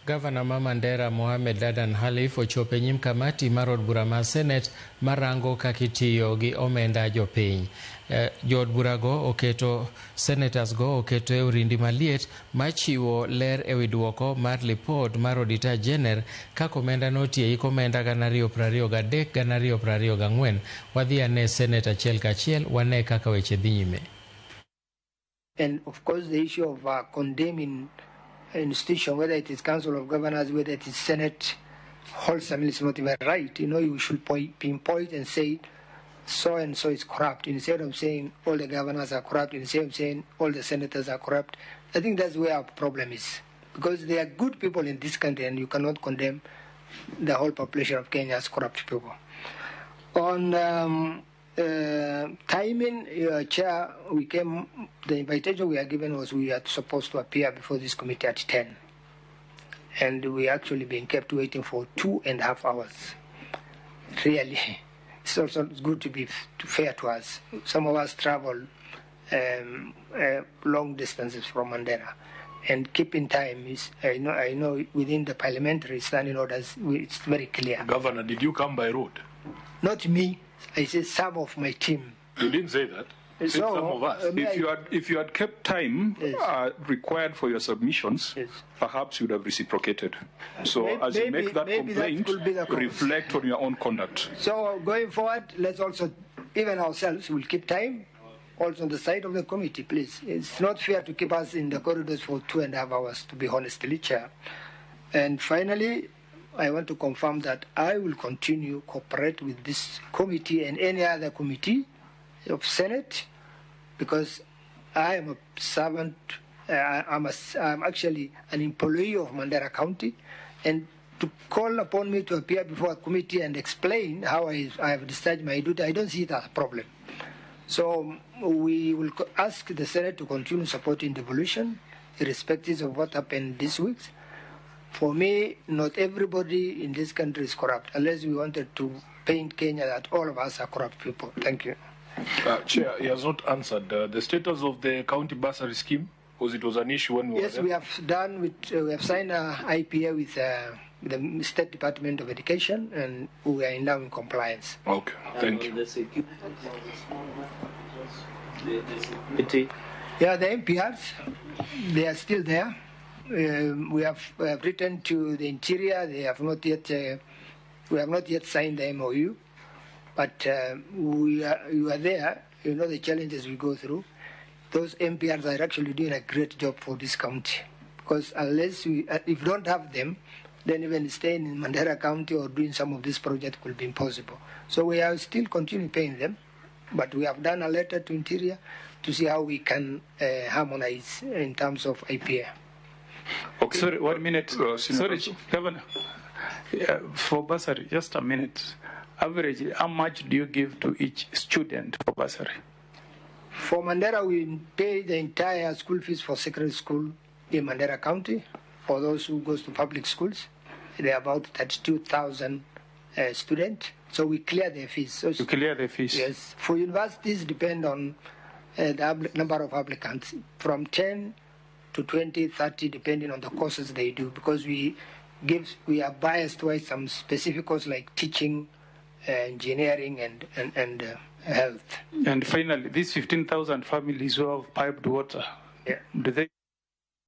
Gavana ma mandera Mohamed Dadan Halif ochopo nyim kamati mar od bura mar senet marango kakitiyo gi omenda jopiny. Jood burago oketo senators go oketo e urindi maliet machiwo ler ewi duoko mar lipot mar Auditor General kaka omenda notie iko omenda 2023-2024. Wadhi ane senet achiel kachiel wane kaka weche dhi nyime. And of course the issue of condemning institution, whether it is Council of Governors, whether it is Senate, wholesomely is not even right. You know, you should pinpoint and say so and so is corrupt, instead of saying all the governors are corrupt, instead of saying all the senators are corrupt. I think that's where our problem is, because there are good people in this country and you cannot condemn the whole population of Kenya as corrupt people. On timing, Chair, the invitation we are given was we are supposed to appear before this committee at 10. And we actually been kept waiting for 2.5 hours. Really, it's also good to be fair to us. Some of us travel long distances from Mandera. And keeping time is, I know within the parliamentary standing orders, it's very clear. Governor, did you come by road? Not me. I said some of my team. You didn't say that. You said some of us. If you had kept time required for your submissions, perhaps you would have reciprocated. So as you make that complaint, reflect on your own conduct. So going forward, let's also, even ourselves, will keep time. Also on the side of the committee, please. It's not fair to keep us in the corridors for 2.5 hours, to be honestly, Chair. And finally, I want to confirm that I will continue to cooperate with this committee and any other committee of Senate, because I am a servant, I'm actually an employee of Mandera County, and to call upon me to appear before a committee and explain how I have discharged my duty, I don't see it as a problem. So we will ask the Senate to continue supporting devolution, irrespective of what happened this week. For me, not everybody in this country is corrupt, unless we wanted to paint Kenya that all of us are corrupt people. Thank you. Chair, he has not answered the status of the county bursary scheme, because it was an issue when we were there. Yes, we have done we have signed an IPA with the State Department of Education, and we are now in compliance. Okay, thank you. Yeah, the MPRs, they are still there. We have written to the Interior. They have not yet. We have not yet signed the MOU, but you are there. You know the challenges we go through. Those MPRs are actually doing a great job for this county, because unless if we don't have them, then even staying in Mandera County or doing some of this project will be impossible. So we are still continuing paying them, but we have done a letter to Interior to see how we can harmonize in terms of IPA. Okay. Sorry, 1 minute. Sorry, Governor. For bursary, just a minute. Average, how much do you give to each student for bursary? For Mandera, we pay the entire school fees for secondary school in Mandera County. For those who goes to public schools, there are about 32,000 students. So we clear their fees. So you clear the fees? Yes. For universities, depend on the number of applicants, from 10 to 20, 30, depending on the courses they do, because we are biased towards some specific courses like teaching, engineering, and health. And finally, these 15,000 families who have piped water, do they